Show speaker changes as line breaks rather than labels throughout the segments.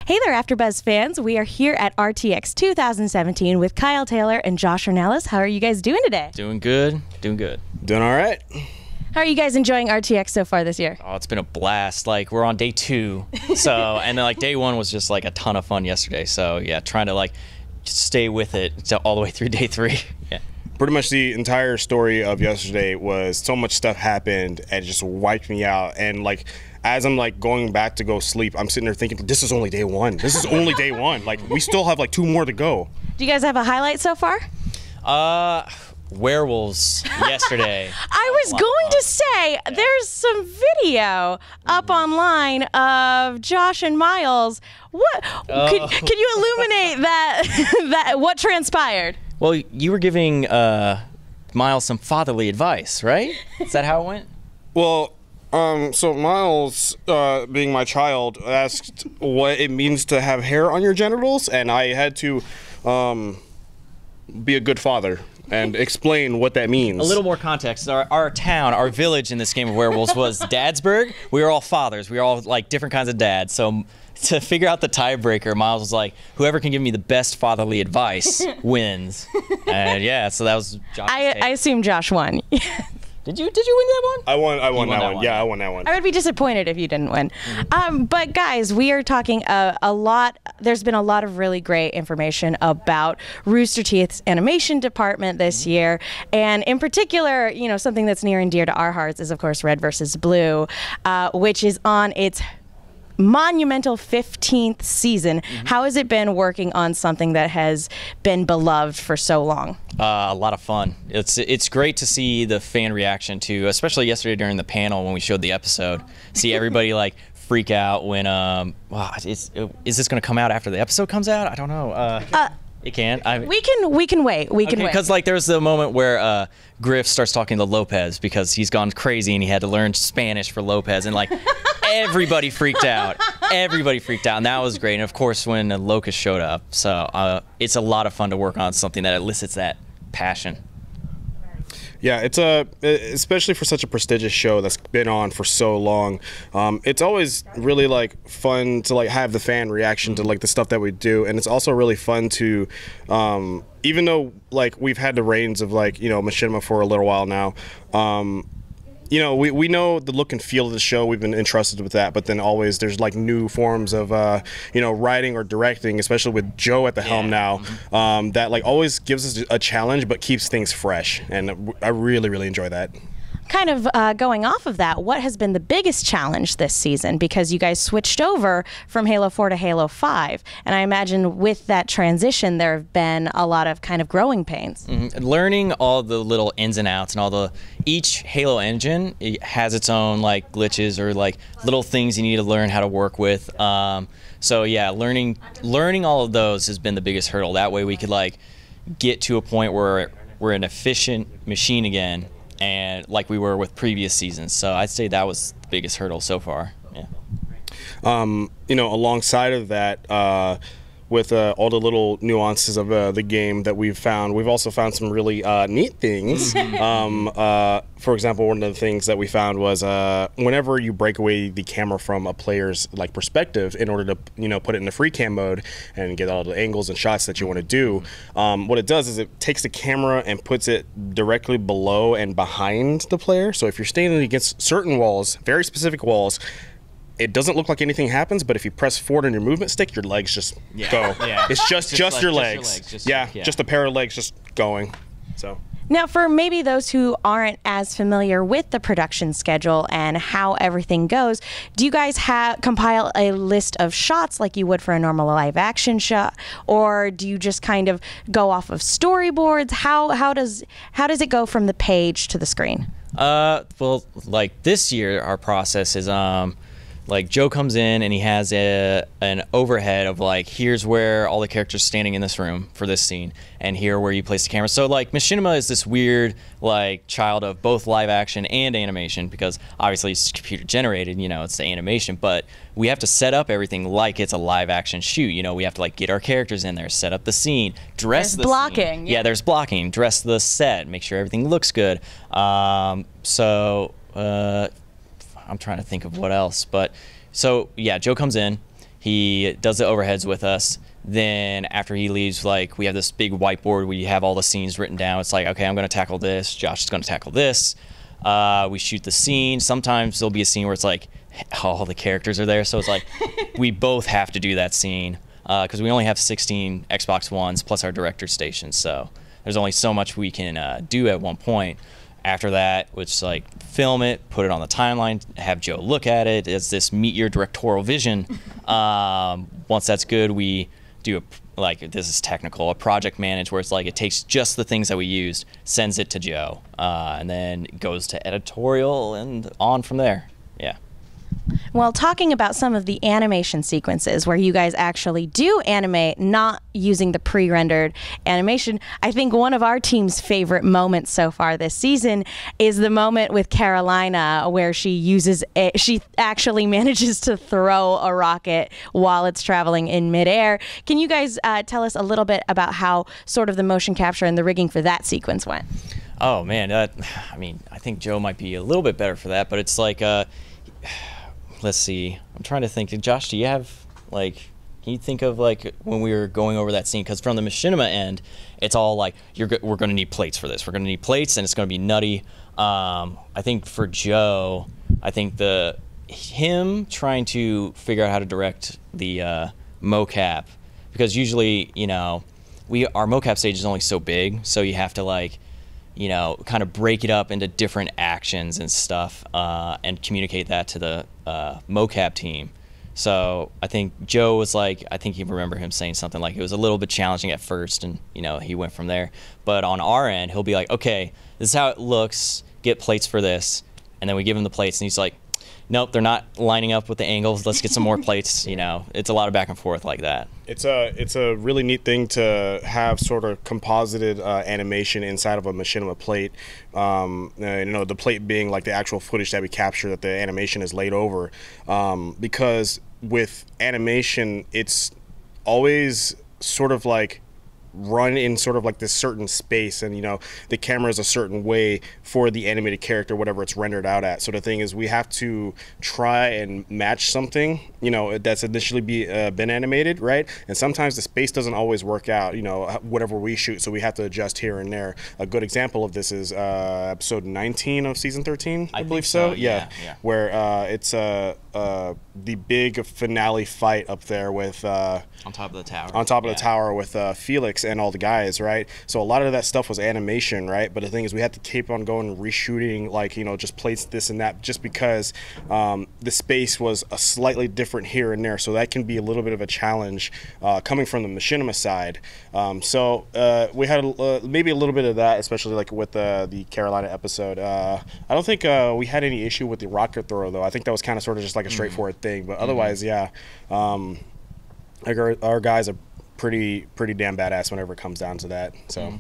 Hey there, AfterBuzz fans. We are here at RTX 2017 with Kyle Taylor and Josh Ornelas. How are you guys doing today?
Doing good. Doing good.
Doing all right.
How are you guys enjoying RTX so far this year?
Oh, it's been a blast. Like, we're on day 2. So, and then like day 1 was just like a ton of fun yesterday. So yeah, trying to like just stay with it all the way through day 3. Yeah.
Pretty much the entire story of yesterday was so much stuff happened and it just wiped me out. And like, as I'm like going back to go sleep, I'm sitting there thinking, this is only day 1. This is only day 1. Like, we still have like 2 more to go.
Do you guys have a highlight so far?
Werewolves yesterday.
I was going to say, there's some video up online of Josh and Miles. What? Can you illuminate that what transpired?
Well, you were giving Miles some fatherly advice, right? Is that how it went?
Well, so Miles, being my child, asked what it means to have hair on your genitals, and I had to be a good father and explain what that means.
A little more context. Our town, our village in this game of werewolves was Dadsburg. We were all fathers. We were all like different kinds of dads. So to figure out the tiebreaker, Miles was like, whoever can give me the best fatherly advice wins. And yeah, so that was Josh's take.
I assume Josh won.
Did you win that one?
I won that one. Yeah, I won that one.
I would be disappointed if you didn't win. But guys, we are talking a lot. There's been a lot of really great information about Rooster Teeth's animation department this year. And in particular, you know, something that's near and dear to our hearts is, of course, Red vs. Blue, which is on its monumental 15th season. How has it been working on something that has been beloved for so long?
A lot of fun. It's great to see the fan reaction to, especially yesterday during the panel when we showed the episode. See everybody like freak out when is this going to come out after the episode comes out? I don't know. It can't.
We can wait. We can wait.
Because like there was the moment where Griff starts talking to Lopez because he's gone crazy and he had to learn Spanish for Lopez, and like everybody freaked out. Everybody freaked out, and that was great. And of course, when Locust showed up, so it's a lot of fun to work on something that elicits that passion.
Yeah, it's especially for such a prestigious show that's been on for so long. It's always really like fun to like have the fan reaction to like the stuff that we do, and it's also really fun to, even though like we've had the reins of like, you know, Machinima for a little while now. You know, we know the look and feel of the show. We've been entrusted with that, but then always there's like new forms of, you know, writing or directing, especially with Joe at the helm now, that like always gives us a challenge but keeps things fresh, and I really, really enjoy that.
Kind of going off of that, what has been the biggest challenge this season? Because you guys switched over from Halo 4 to Halo 5, and I imagine with that transition there have been a lot of kind of growing pains.
Learning all the little ins and outs and each Halo engine, it has its own like glitches or like little things you need to learn how to work with. So yeah, learning all of those has been the biggest hurdle. That way we could like get to a point where we're an efficient machine again, and like we were with previous seasons. So I'd say that was the biggest hurdle so far. Yeah.
You know, alongside of that, with all the little nuances of the game that we've also found some really neat things. For example, one of the things that we found was whenever you break away the camera from a player's like perspective in order to, you know, put it in the free cam mode and get all the angles and shots that you want to do, what it does is it takes the camera and puts it directly below and behind the player. So if you're standing against certain walls, very specific walls, it doesn't look like anything happens, but if you press forward on your movement stick, your legs just go. Yeah. It's just like, your legs. Just a pair of legs just going. So.
Now, for maybe those who aren't as familiar with the production schedule and how everything goes, do you guys compile a list of shots like you would for a normal live action shot, or do you just kind of go off of storyboards? How does it go from the page to the screen?
Well, like this year, our process is like Joe comes in and he has an overhead of like, here's where all the characters standing in this room for this scene, and here where you place the camera. So like Machinima is this weird like child of both live action and animation, because obviously it's computer generated, you know, it's the animation, but we have to set up everything like it's a live action shoot. You know, we have to like get our characters in there, set up the scene, dress the
blocking.
Scene. Yeah, there's blocking, dress the set, make sure everything looks good. I'm trying to think of what else, but so yeah, Joe comes in, He does the overheads with us. Then after he leaves, like, we have this big whiteboard where you have all the scenes written down. It's like, okay, I'm going to tackle this. Josh is going to tackle this. We shoot the scene. Sometimes there'll be a scene where it's like all the characters are there. So it's like we both have to do that scene because we only have 16 Xbox Ones plus our director's station. So there's only so much we can do at one point. After that, it's like film it, put it on the timeline, have Joe look at it. It's this meet your directorial vision. Once that's good, we do this is technical, a project manage where it's like it takes just the things that we used, sends it to Joe, and then goes to editorial and on from there. Yeah.
Well, talking about some of the animation sequences where you guys actually do animate, not using the pre-rendered animation, I think one of our team's favorite moments so far this season is the moment with Carolina where she actually manages to throw a rocket while it's traveling in midair. Can you guys tell us a little bit about how sort of the motion capture and the rigging for that sequence went?
Oh man, I mean, I think Joe might be a little bit better for that, but it's like let's see. I'm trying to think. Josh, do you have, like, can you think of, like, when we were going over that scene? Because from the Machinima end, it's all like, we're going to need plates for this. We're going to need plates, and it's going to be nutty. I think for Joe, I think him trying to figure out how to direct the mocap, because usually, you know, our mocap stage is only so big, so you have to, like, you know, kind of break it up into different actions and stuff and communicate that to the mocap team. So I think Joe was like, I think you remember him saying something like it was a little bit challenging at first, and, you know, he went from there. But on our end, he'll be like, okay, this is how it looks, get plates for this. And then we give him the plates, and he's like, nope, they're not lining up with the angles. Let's get some more plates. You know, it's a lot of back and forth like that.
It's a really neat thing to have sort of composited animation inside of a machinima plate. You know, the plate being like the actual footage that we capture that the animation is laid over. Because with animation, it's always sort of like run in sort of like this certain space, and, you know, the camera is a certain way for the animated character, whatever it's rendered out at. So the thing is, we have to try and match something, you know, that's initially been animated, right? And sometimes the space doesn't always work out, you know, whatever we shoot, so we have to adjust here and there. A good example of this is episode 19 of season 13, I believe so. Yeah. Where it's the big finale fight up there with
on top of the tower.
On top of the tower with Felix and all the guys, right? So a lot of that stuff was animation, right? But the thing is, we had to keep on going and reshooting, like, you know, just plates this and that, just because the space was a slightly different here and there. So that can be a little bit of a challenge coming from the machinima side. So we had maybe a little bit of that, especially like with the Carolina episode. I don't think we had any issue with the rocket throw, though. I think that was kind of sort of just like a straightforward thing. But otherwise, yeah, our guys are pretty damn badass whenever it comes down to that. So.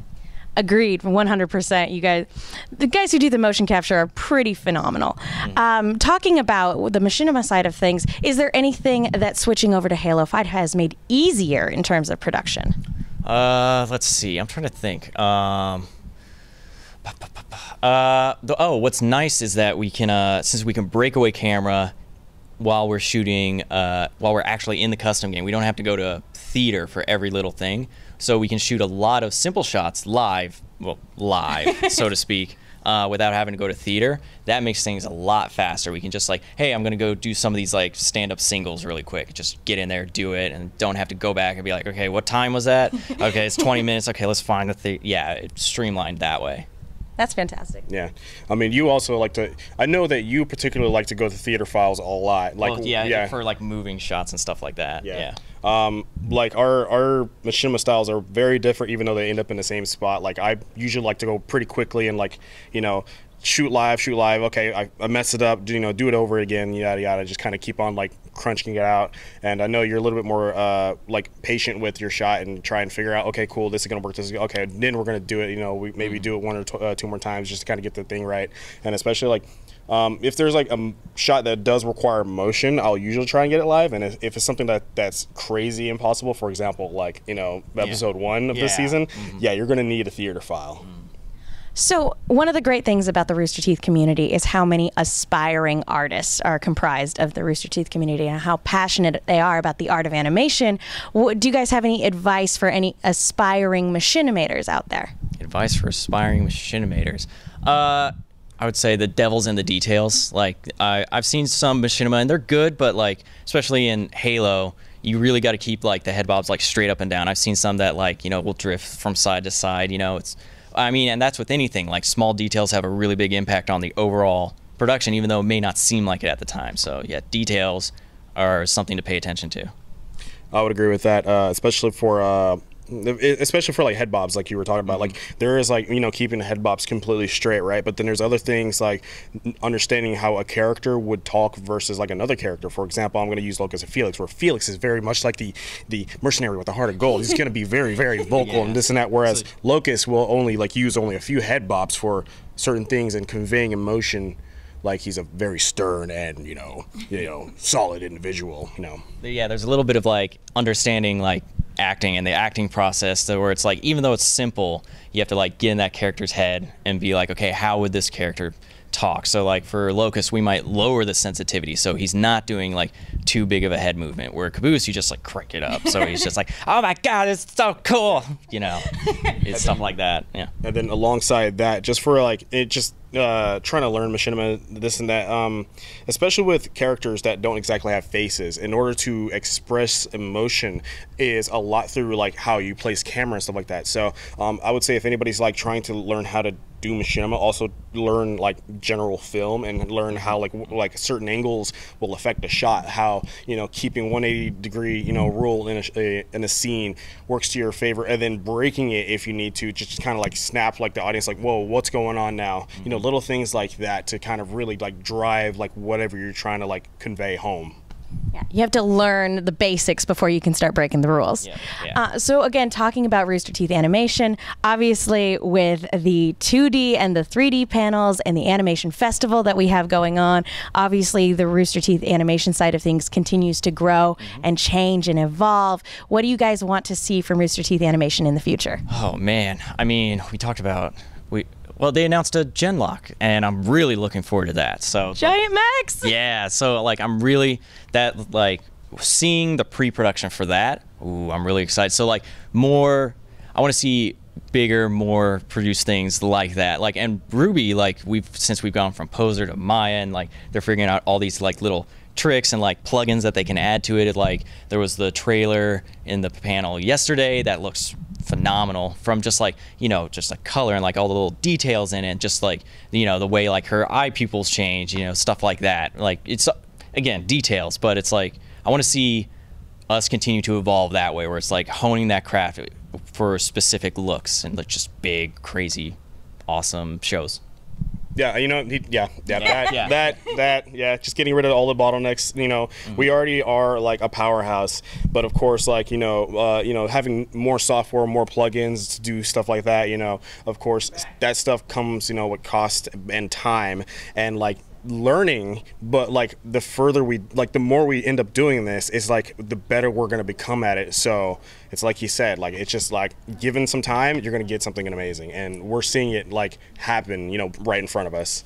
Agreed, 100%. You guys, the guys who do the motion capture are pretty phenomenal. Talking about the machinima side of things, is there anything that switching over to Halo 5 has made easier in terms of production?
Let's see. I'm trying to think. What's nice is that we can, since we can break away camera while we're shooting, while we're actually in the custom game, we don't have to go to theater for every little thing. So we can shoot a lot of simple shots live, so to speak, without having to go to theater. That makes things a lot faster. We can just like, hey, I'm gonna go do some of these like stand-up singles really quick. Just get in there, do it, and don't have to go back and be like, okay, what time was that? Okay, it's 20 minutes. Okay, let's find the yeah, it's streamlined that way.
That's fantastic.
Yeah, I mean, you also like to. I know that you particularly like to go to theater files a lot. Like,
yeah, for like moving shots and stuff like that. Yeah.
Like our machinima styles are very different, even though they end up in the same spot. Like, I usually like to go pretty quickly and, like, you know, shoot live. Okay, I messed it up. You know, do it over again. Yada yada. Just kind of keep on like crunching it out. And I know you're a little bit more like patient with your shot and try and figure out, okay, cool, this is gonna work. Okay, then we're gonna do it. You know, we maybe do it one or two more times just to kind of get the thing right. And especially like. If there's like a shot that does require motion, I'll usually try and get it live. And if it's something that's crazy impossible, for example, like, you know, episode 1 of this season, yeah, you're going to need a theater file.
So one of the great things about the Rooster Teeth community is how many aspiring artists are comprised of the Rooster Teeth community and how passionate they are about the art of animation. Do you guys have any advice for any aspiring machinimators out there?
Advice for aspiring machinimators. I would say the devil's in the details. Like I've seen some machinima and they're good, but like especially in Halo, you really got to keep like the head bobs like straight up and down. I've seen some that like, you know, will drift from side to side. You know, I mean, and that's with anything. Like small details have a really big impact on the overall production, even though it may not seem like it at the time. So yeah, details are something to pay attention to.
I would agree with that, especially for like head bobs, like you were talking about. Like there is like, you know, keeping the head bobs completely straight, right? But then there's other things like understanding how a character would talk versus like another character. For example, I'm going to use Locus and Felix, where Felix is very much like the mercenary with a heart of gold. He's going to be very, very vocal and this and that, whereas Locus will only like use only a few head bobs for certain things and conveying emotion. Like he's a very stern and you know solid individual. You know.
Yeah, there's a little bit of like understanding like acting and the acting process, where it's like even though it's simple, you have to like get in that character's head and be like, okay, how would this character talk? So like for Locus, we might lower the sensitivity so he's not doing like too big of a head movement, where Caboose you just like crank it up so he's just like, oh my god, it's so cool, you know. It's stuff like that. Yeah.
And then alongside that, just for like it just trying to learn machinima, this and that, especially with characters that don't exactly have faces, in order to express emotion is a lot through like how you place camera and stuff like that. So I would say if anybody's like trying to learn how to do machinima, also learn like general film and learn how like certain angles will affect a shot, how, you know, keeping 180-degree, you know, rule in a scene works to your favor, and then breaking it if you need to, just kind of like snap like the audience like, whoa, what's going on now? You know, little things like that to kind of really like drive like whatever you're trying to like convey home.
Yeah, you have to learn the basics before you can start breaking the rules.
Yeah.
So again, talking about Rooster Teeth animation, obviously with the 2D and the 3D panels and the animation festival that we have going on, obviously the Rooster Teeth animation side of things continues to grow and change and evolve. What do you guys want to see from Rooster Teeth animation in the future?
Oh man, I mean, we talked about well, they announced a Genlock, and I'm really looking forward to that. So
Giant Max.
Yeah, so like I'm really seeing the pre-production for that. Ooh, I'm really excited. So like more, I want to see bigger, more produced things like that. Like, and Ruby, like since we've gone from Poser to Maya, and like they're figuring out all these like little tricks and like plugins that they can add to it. Like there was the trailer in the panel yesterday that looks phenomenal, from just like, you know, just like color and like all the little details in it, just like, you know, the way like her eye pupils change, you know, stuff like that. Like it's, again, details, but it's like I want to see us continue to evolve that way, where it's like honing that craft for specific looks and like just big, crazy, awesome shows.
Yeah, you know, just getting rid of all the bottlenecks. You know, we already are like a powerhouse, but of course, like, you know, having more software, more plugins to do stuff like that, you know, of course, that stuff comes, you know, with cost and time and like learning. But like the further we, like the more we end up doing this, is like the better we're going to become at it. So it's like you said, like it's just like given some time, you're going to get something amazing, and we're seeing it like happen, you know, right in front of us.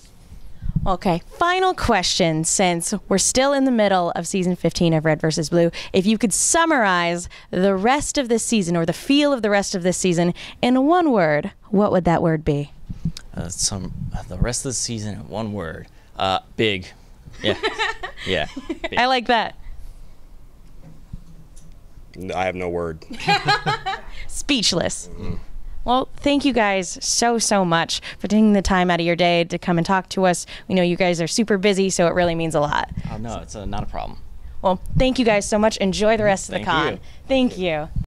Okay, final question, since we're still in the middle of season 15 of Red vs. Blue. If you could summarize the rest of this season, or the feel of the rest of this season, in one word, what would that word be?
The rest of the season in one word. Big. Yeah. Yeah. Big.
I like that.
I have no word.
Speechless. Well, thank you guys so much for taking the time out of your day to come and talk to us. We know you guys are super busy, so it really means a lot.
Oh, no, it's not a problem.
Well, thank you guys so much. Enjoy the rest of the con.
You.
Thank you.